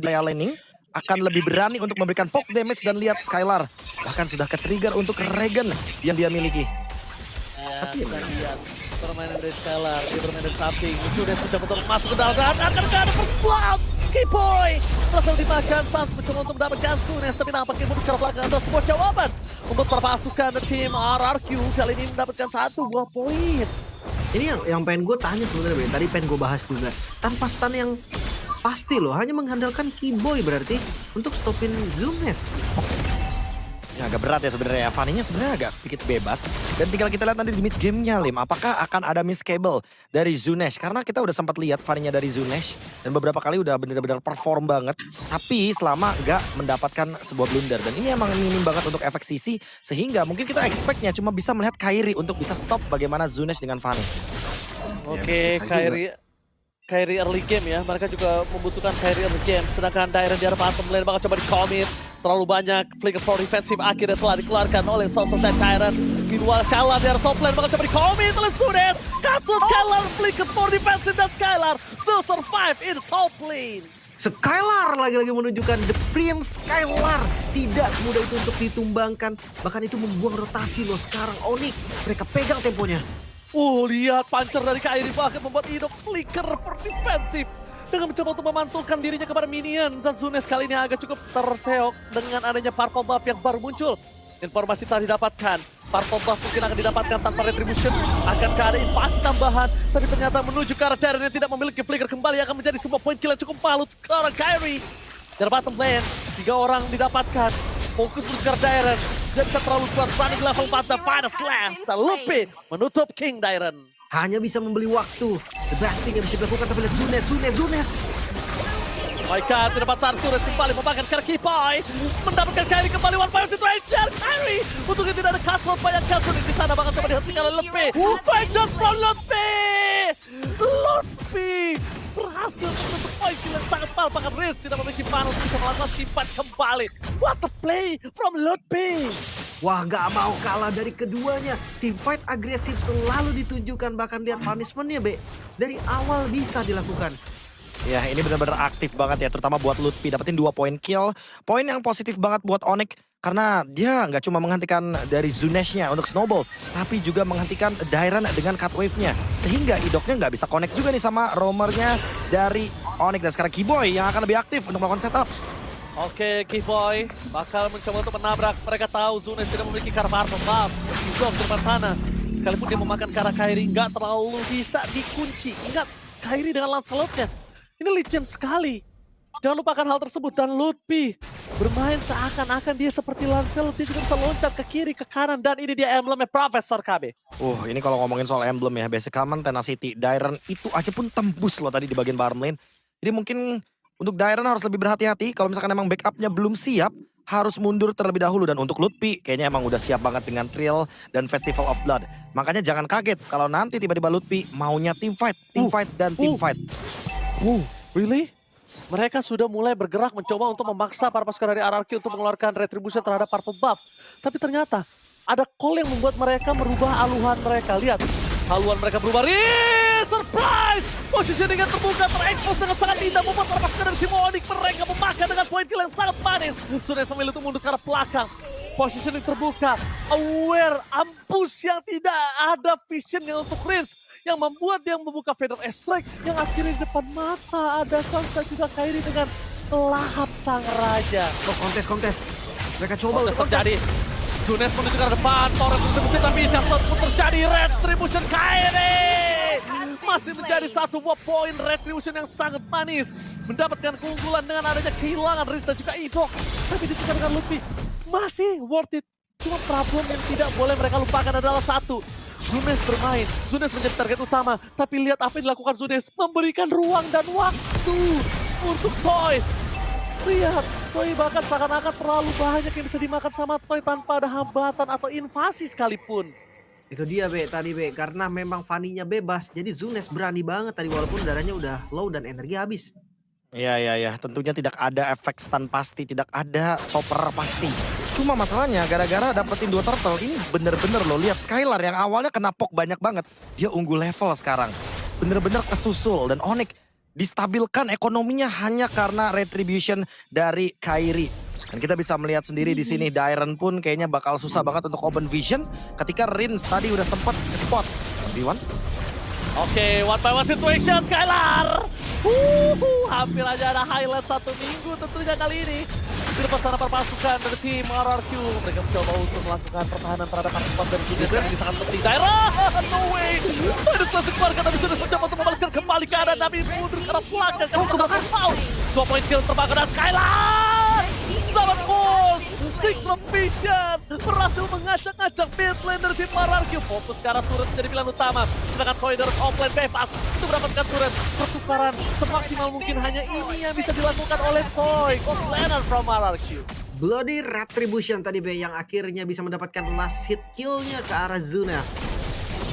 di area laning akan lebih berani untuk memberikan poke damage dan lihat Skylar bahkan sudah ke-trigger untuk Regen yang dia miliki. Ya, kita lihat permainan dari Skylar, dia bermain dari samping, sudah betul masuk ke dalam dan akan ada first blood. Kiboy berhasil dimakan, Sans mencoba untuk mendapatkan Sunes, tapi nampaknya mundur ke belakang ada sebuah jawaban untuk para pasukan tim RRQ kali ini mendapatkan 1 buah poin. Ini yang pengen gue tanya sebenarnya, Be. Tadi pengen gue bahas juga. Tanpa stun yang pasti loh, hanya mengandalkan Kiboy berarti untuk stopin Zunes. Ya agak berat ya sebenarnya. Fanny-nya sebenarnya agak sedikit bebas. Dan tinggal kita lihat nanti di mid game-nya, Lim. Apakah akan ada miss cable dari Zunesh? Karena kita udah sempat lihat Fanny-nya dari Zunesh. Dan beberapa kali udah benar-benar perform banget. Tapi selama nggak mendapatkan sebuah blunder. Dan ini emang minim banget untuk efek CC. Sehingga mungkin kita expect-nya cuma bisa melihat Kairi untuk bisa stop bagaimana Zunesh dengan Fanny. Oke, Kairi early game ya, mereka juga membutuhkan Kairi early game. Sedangkan Dairen di arah bottom lane bakal coba di-commit. Terlalu banyak flicker for defensive akhirnya telah dikeluarkan oleh sosok Dairen. Meanwhile Skylar di arah top lane bakal coba di-commit oleh Sunes. Katsu Skylar flicker for defensive dan Skylar still survive in top lane. Skylar lagi-lagi menunjukkan The Prince Skylar. Tidak semudah itu untuk ditumbangkan. Bahkan itu membuang rotasi loh sekarang Onyx. Mereka pegang temponya. Lihat puncher dari Kairi bahkan membuat hidup flicker for defensive. Dengan mencoba untuk memantulkan dirinya kepada minion. Dan Zunes kali ini agak cukup terseok dengan adanya purple buff yang baru muncul. Informasi telah didapatkan. Purple buff mungkin akan didapatkan tanpa retribution. Akankah ada invasi tambahan. Tapi ternyata menuju ke arah Dairen yang tidak memiliki flicker kembali akan menjadi sebuah poin kill yang cukup balut. Sekarang Kairi. Dari bottom lane. 3 orang didapatkan. Fokus menuju ke arah Dairen. Dia bisa terlalu kuat. Running level 4. The final slash. Dan Lupi menutup King Dairen. Hanya bisa membeli waktu. The best thing yang bisa dilakukan, tapi lihat Zunes. My God, tidak dapat Sunes kembali memakan Kiboy. Mendapatkan Kairi kembali, one fire situation. Kairi, untungnya tidak ada cut-off banyak Katsun di sana. Bahkan coba dihentikan oleh Lupi. Fight down from Lupi. Lupi berhasil menutup poin kill yang sangat mahal. Bahkan Riz tidak memiliki panas bisa melakukan simpan kembali. What a play from Lupi. Wah, gak mau kalah dari keduanya. Teamfight agresif selalu ditunjukkan. Bahkan lihat punishment-nya, Be. Dari awal bisa dilakukan. Ya ini benar-benar aktif banget ya, terutama buat Lutfi dapetin 2 poin kill. Poin yang positif banget buat Onyx karena dia nggak cuma menghentikan dari Zunesh-nya untuk Snowball, tapi juga menghentikan Dairen dengan cut wave-nya. Sehingga idoknya nggak bisa connect juga nih sama roamernya dari Onyx. Dan sekarang Kiboy yang akan lebih aktif untuk melakukan setup. Oke, Kiboy bakal mencoba untuk menabrak. Mereka tahu Zunes tidak memiliki karakter buff. Blok di depan sana. Sekalipun dia memakan karena Kairi nggak terlalu bisa dikunci. Ingat, Kairi dengan Lancelot-nya. Ini legend sekali. Jangan lupakan hal tersebut. Dan Lutfi bermain seakan-akan dia seperti Lancelot. Dia juga bisa loncat ke kiri, ke kanan. Dan ini dia emblemnya Profesor KB. Ini kalau ngomongin soal emblem ya, basic common Tenacity. Dairen itu aja pun tembus loh tadi di bagian bottom lane. Jadi mungkin untuk Dairen harus lebih berhati-hati. Kalau misalkan emang backupnya belum siap, harus mundur terlebih dahulu. Dan untuk Lutfi kayaknya emang udah siap banget dengan Trill dan Festival of Blood. Makanya jangan kaget kalau nanti tiba-tiba Lutfi maunya team fight dan team fight. Really? Mereka sudah mulai bergerak mencoba untuk memaksa para pasukan dari RRQ untuk mengeluarkan retribution terhadap purple buff. Tapi ternyata ada call yang membuat mereka merubah haluan mereka. Lihat, haluan mereka berubah. Surprise! Positioning yang terbuka terekspos dengan sangat indah membuat para pasukan dari tim Onyx mereka memakan dengan poin kill yang sangat manis. Sunes memilih untuk mundur ke arah belakang. Positioning terbuka, aware, ambush yang tidak ada visionnya untuk Rinse. Yang membuat dia membuka Feather Strike yang akhirnya di depan mata ada Sans dan juga Kairi dengan lahap sang raja. Kontes. Mereka coba untuk terjadi. Zunes menuju ke depan, Torres distribusi tapi siapa pun terjadi retribution Kairi. Masih menjadi 1 buah poin retribution yang sangat manis. Mendapatkan keunggulan dengan adanya kehilangan Riz dan juga Idok. Tapi ditukar dengan Luffy. Masih worth it. Cuma problem yang tidak boleh mereka lupakan adalah satu. Zunes bermain, Zunes menjadi target utama. Tapi lihat apa yang dilakukan Zunes. Memberikan ruang dan waktu untuk Toy. Lihat, Toy bahkan seakan-akan terlalu banyak yang bisa dimakan sama Toy tanpa ada hambatan atau invasi sekalipun. Itu dia, Be, tadi, Be. Karena memang Fanny-nya bebas. Jadi Zunes berani banget tadi walaupun darahnya udah low dan energi habis. Iya. Tentunya tidak ada efek stun pasti, tidak ada stopper pasti. Cuma masalahnya gara-gara dapetin 2 turtle ini bener-bener loh. Lihat Skylar yang awalnya kena poke banyak banget. Dia unggul level sekarang. Bener-bener kesusul dan Onyx distabilkan ekonominya hanya karena retribution dari Kairi. Dan kita bisa melihat sendiri di sini Dairen pun kayaknya bakal susah banget untuk open vision ketika Rins tadi udah sempet ke spot. 1v1. Oke, one by one situation, Skylar! Hampir aja ada highlight 1 minggu tentunya kali ini. Dilepas sana pasukan dari tim RRQ. Mereka mencoba untuk melakukan pertahanan terhadap tempat dari Julius yang ini sangat penting. Dairen! No way! Minus masuk keluarga tapi sudah mencoba untuk membalaskan kembali ke arah Nabi mundur ke arah belakang. Kebakar foul! 2 poin kill terbakar dan Skylar! Sangat cool! Synchro Vision berhasil mengacak-acak mid lane dari tim RRQ. Fokus ke arah turret menjadi pilihan utama. Sedangkan Voider offline bebas untuk mendapatkan turret. Pertukaran semaksimal mungkin hanya ini yang bisa dilakukan oleh Toy. Offlaner from RRQ. Bloody Retribution tadi Be yang akhirnya bisa mendapatkan last hit kill-nya ke arah Zunes.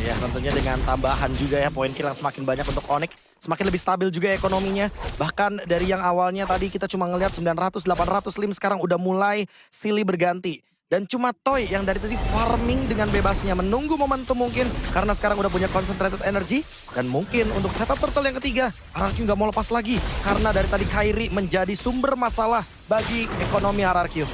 Ya tentunya dengan tambahan juga ya poin kill yang semakin banyak untuk Onyx. Semakin lebih stabil juga ekonominya. Bahkan dari yang awalnya tadi kita cuma ngelihat 900-800 lim sekarang udah mulai silih berganti. Dan cuma Toy yang dari tadi farming dengan bebasnya. Menunggu momentum mungkin karena sekarang udah punya concentrated energy. Dan mungkin untuk setup turtle yang ketiga RRQ nggak mau lepas lagi. Karena dari tadi Kairi menjadi sumber masalah bagi ekonomi RRQ.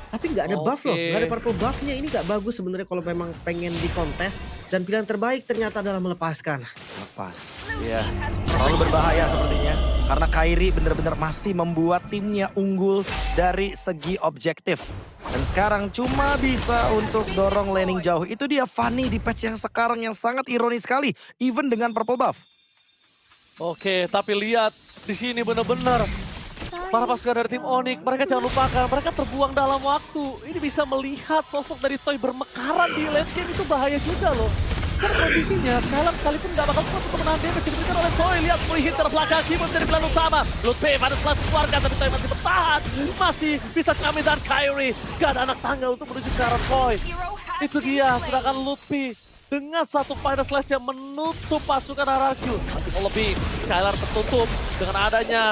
Tapi nggak ada buff loh, nggak ada purple buffnya. Ini nggak bagus sebenarnya kalau memang pengen di kontes. Dan pilihan terbaik ternyata adalah melepaskan. Lepas. Iya. Terlalu berbahaya sepertinya. Karena Kairi benar-benar masih membuat timnya unggul dari segi objektif. Dan sekarang cuma bisa untuk dorong laning jauh. Itu dia Fanny di patch yang sekarang yang sangat ironis sekali. Even dengan purple buff. Oke, tapi lihat di sini benar-benar para pasukan dari tim Onyx, mereka jangan lupakan, mereka terbuang dalam waktu. Ini bisa melihat sosok dari Toy bermekaran di late game itu bahaya juga loh. Karena kondisinya Skylar sekalipun gak bakal kuat untuk menahan damage diberikan oleh Toy. Lihat free hit terbelakang, Kimo menjadi pilihan utama. Lutfi pada setelah keluarga tapi Toy masih bertahan. Masih bisa Kami dan Kairi. Gak ada anak tangga untuk menuju ke arah Toy. Itu dia, sedangkan Lutfi dengan satu final slash yang menutup pasukan RRQ. Masih mau lebih, Skylar tertutup dengan adanya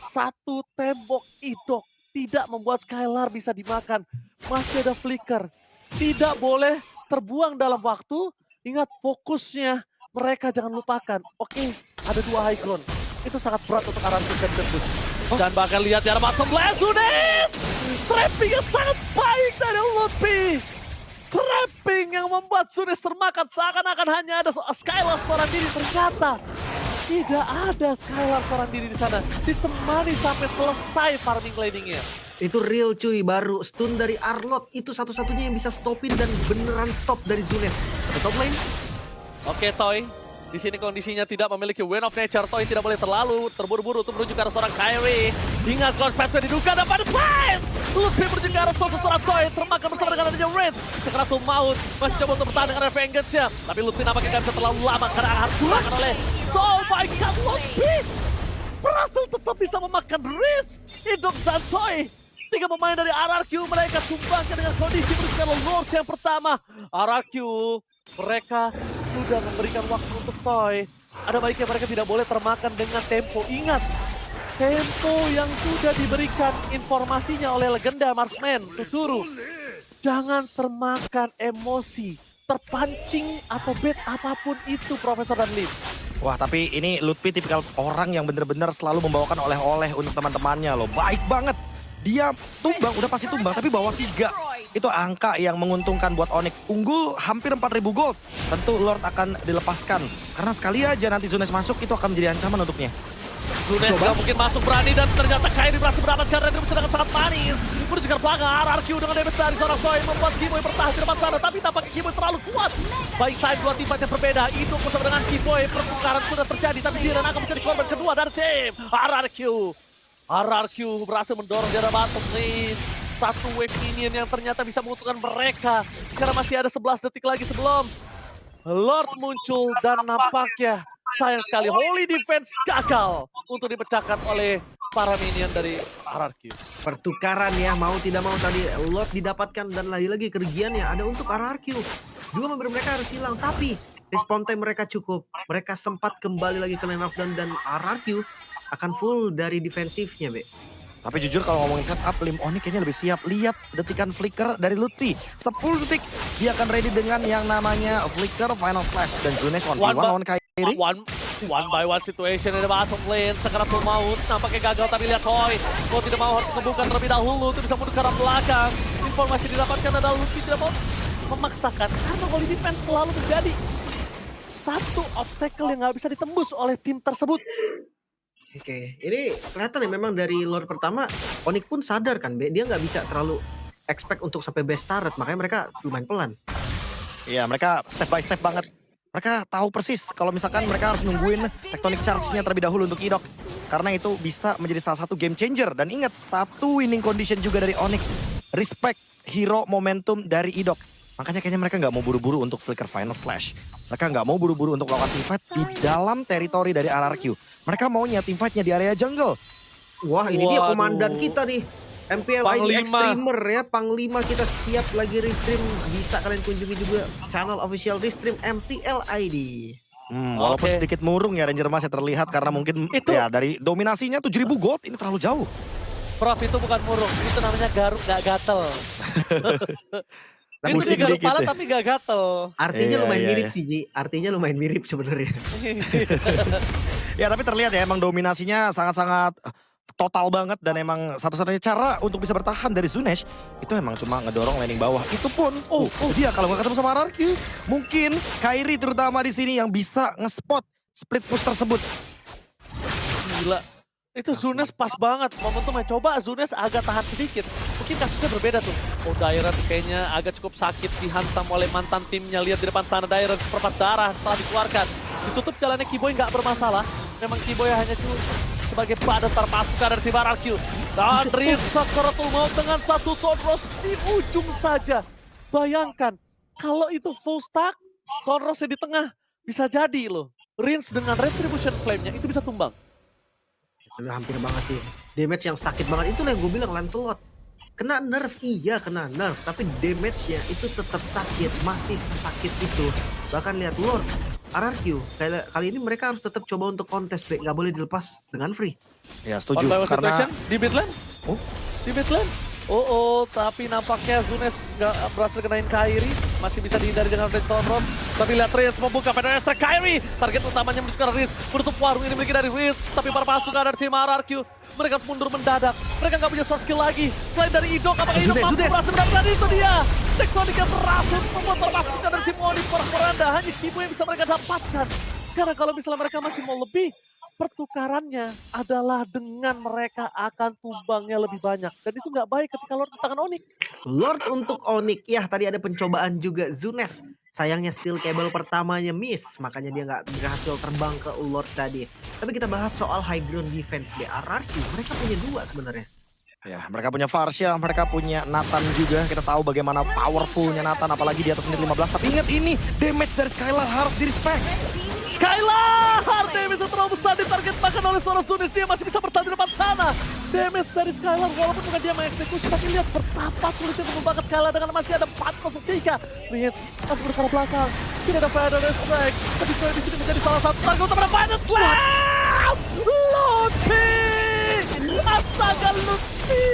satu tembok idok. Tidak membuat Skylar bisa dimakan. Masih ada flicker. Tidak boleh terbuang dalam waktu. Ingat fokusnya, mereka jangan lupakan. Oke, ada 2 high ground. Itu sangat berat untuk RRQ dan tembus. Dan bahkan lihat di arah bottom lane, Zunes! Trapping yang sangat baik dari Lutfi. Trapping yang membuat Zunes termakan seakan-akan hanya ada Skylar seorang diri. Ternyata tidak ada Skylar seorang diri di sana. Ditemani sampai selesai farming laningnya. Itu real cuy, baru stun dari Arlot. Itu satu-satunya yang bisa stopin dan beneran stop dari Zunes. Ke top lane. Oke Toy, di sini kondisinya tidak memiliki Wind of Nature. Toy tidak boleh terlalu terburu-buru untuk menuju ke arah seorang Kairi. Ingat Close Patch diduga dan pada slice! Lutfi menuju ke arah seorang Toy, termakan bersama dengan adanya Red. Sekeratul Maut masih coba untuk bertahan dengan Vengeance-nya. Tapi Lutfi nampaknya gak bisa terlalu lama karena harus dilakukan oleh Oh my God, Lutfi berhasil tetap bisa memakan Ritz, Hidup dan Toy. 3 pemain dari RRQ mereka tumbangkan dengan kondisi menuju Lord yang pertama. RRQ mereka sudah memberikan waktu untuk Toy. Ada baiknya mereka tidak boleh termakan dengan tempo. Ingat, tempo yang sudah diberikan informasinya oleh legenda Marksman Tuturu. Jangan termakan emosi, terpancing atau bait apapun itu Profesor dan Lim. Wah tapi ini Lutfi tipikal orang yang bener-bener selalu membawakan oleh-oleh untuk teman-temannya loh. Baik banget. Dia tumbang, udah pasti tumbang, tapi bawa 3. Itu angka yang menguntungkan buat Onyx. Unggul hampir 4.000 gold. Tentu Lord akan dilepaskan. Karena sekali aja nanti Zunes masuk, itu akan menjadi ancaman untuknya. Zunes gak mungkin masuk berani dan ternyata Kairi berhasil mendapatkan retribusi dengan sangat manis. Menuju ke belakang, RRQ dengan damage dari seorang Toy membuat Kimoy bertahan di depan sana. Tapi tampaknya Kimoy terlalu kuat. Baik time 2 tim yang berbeda. Induk bersama dengan Kimoy, pertukaran sudah terjadi. Tapi Jiren akan menjadi korban kedua dari tim RRQ. RRQ berhasil mendorong di arah bottom lane. Satu wave minion yang ternyata bisa menguntungkan mereka. Karena masih ada 11 detik lagi sebelum Lord muncul dan nampaknya sayang sekali Holy Defense gagal untuk dipecahkan oleh para minion dari RRQ. Pertukaran ya, mau tidak mau tadi Lord didapatkan dan lagi-lagi kerugian yang ada untuk RRQ. 2 member mereka harus hilang, tapi respawn time mereka cukup. Mereka sempat kembali lagi ke lane of dan RRQ akan full dari defensifnya, Be. Tapi jujur kalau ngomongin setup, Lim Onyx kayaknya lebih siap. Lihat detikan flicker dari Lutfi. 10 detik dia akan ready dengan yang namanya flicker final slash. Dan Zunes 1v1 lawan Kairi. One by one situation di bottom lane. Sekarang full maut. Nampaknya gagal tapi lihat Toy. Mau tidak mau harus membuka terlebih dahulu. Itu bisa mundur ke arah belakang. Informasi didapatkan adalah Luffy tidak mau memaksakan. Karena volley defense selalu menjadi satu obstacle yang nggak bisa ditembus oleh tim tersebut. Oke, ini kelihatan ya memang dari lore pertama, Onyx pun sadar kan, Be, dia nggak bisa terlalu expect untuk sampai best turret, makanya mereka lumayan pelan. Iya, mereka step by step banget. Mereka tahu persis kalau misalkan mereka harus nungguin tectonic charge-nya terlebih dahulu untuk Idok. Karena itu bisa menjadi salah satu game changer. Dan ingat, satu winning condition juga dari Onyx. Respect hero momentum dari Idok. Makanya kayaknya mereka nggak mau buru-buru untuk flicker final slash. Mereka nggak mau buru-buru untuk melakukan teamfight di dalam teritori dari RRQ. Mereka maunya teamfight-nya di area jungle. Wah, ini dia Waduh. komandan kita nih. MPL ID Panglima. Extremer ya, Panglima kita setiap lagi restream. Bisa kalian kunjungi juga channel official restream MTL ID. Walaupun Oke. sedikit murung ya Ranger Mas ya terlihat karena mungkin Itu- ya dari dominasinya 7.000 gold ini terlalu jauh. Prof, itu bukan murung. Itu namanya garuk gak gatel. Itu Pusing dia garuk dikit pala ya. tapi gak gatel. Artinya Iya, lumayan iya, mirip iya. sih, Ji. Artinya lumayan mirip sebenarnya. Ya tapi terlihat ya emang dominasinya sangat-sangat total banget dan emang satu-satunya cara untuk bisa bertahan dari Zunesh itu emang cuma ngedorong laning bawah. Itu pun dia kalau nggak ketemu sama RRQ mungkin Kairi terutama di sini yang bisa nge-spot split push tersebut. Gila. Itu Zunes pas banget momentumnya. Coba Zunes agak tahan sedikit. Mungkin kasusnya berbeda tuh. Oh, Dairon kayaknya agak cukup sakit dihantam oleh mantan timnya. Lihat di depan sana Dairon seperempat darah setelah dikeluarkan. Ditutup jalannya Kiboy nggak bermasalah. Memang Kiboy hanya sebagai badan terpasukan dari tim RRQ. Dan Rin Sakaratul Maut dengan satu Tonros di ujung saja. Bayangkan, kalau itu full stack, Tonrosnya di tengah. Bisa jadi loh. Rins dengan Retribution Flame-nya itu bisa tumbang. Udah hampir banget sih. Damage yang sakit banget. Itulah yang gue bilang Lancelot. Kena nerf, iya kena nerf. Tapi damage-nya itu tetap sakit. Masih sakit itu. Bahkan lihat Lord, RRQ. Kali ini mereka harus tetap coba untuk kontes, Be. Nggak boleh dilepas dengan free. Ya On setuju by one karena situation di mid lane. Oh. Di mid lane. Oh, tapi nampaknya Zunes nggak berhasil kenain Kairi. Masih bisa dihindari dengan Red Tonron. Tapi lihat Rins membuka pada Estra Kairi. Target utamanya menuju ke Rins. Menutup warung ini dimiliki dari Rins. Tapi para pasukan dari tim RRQ. Mereka mundur mendadak. Mereka nggak punya source skill lagi. Selain dari Idok, apakah Idok mampu berhasil mendapatkan itu dia? Tektonik yang berhasil membuat para pasukan dari tim Onyx porak-poranda. Hanya Kibo yang bisa mereka dapatkan. Karena kalau misalnya mereka masih mau lebih, pertukarannya adalah dengan mereka akan tumbangnya lebih banyak. Dan itu nggak baik ketika Lord di tangan Onyx. Lord untuk Onyx. Ya, tadi ada pencobaan juga Zunes. Sayangnya steel cable pertamanya miss. Makanya dia nggak berhasil terbang ke Lord tadi. Tapi kita bahas soal high ground defense BRRQ. Mereka punya dua sebenarnya. ya mereka punya Varsha, mereka punya Nathan juga. Kita tahu bagaimana powerfulnya Nathan apalagi di atas menit 15. Tapi ingat ini damage dari Skylar harus di-respect. Skylar! Damage terlalu besar ditargetkan oleh seorang Zunes. Dia masih bisa bertahan di depan sana. Damage dari Skylar walaupun bukan dia mengeksekusi. Tapi lihat betapa sulitnya mengembangkan Skylar dengan masih ada 4-3. Lihat langsung berkala belakang. Tidak ada Final Strike. Tapi Koi di sini menjadi salah satu target utama Final Slam! Lutfi! Astaga Lutfi!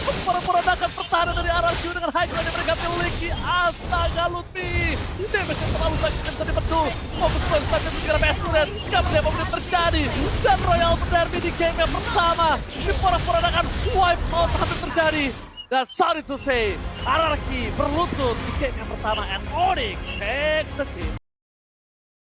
Memporak-porandakan pertahanan dari RRQ dengan high ground yang mereka miliki. Astaga Lutfi! Damage yang terlalu sakit dan bisa dibendung. Fokus point saja segera Bestret. Kapan dia mau terjadi? Dan Royal Derby di game yang pertama. Diporak-porandakan wipe out hampir terjadi. Dan sorry to say, RRQ berlutut di game yang pertama and Onyx take the game.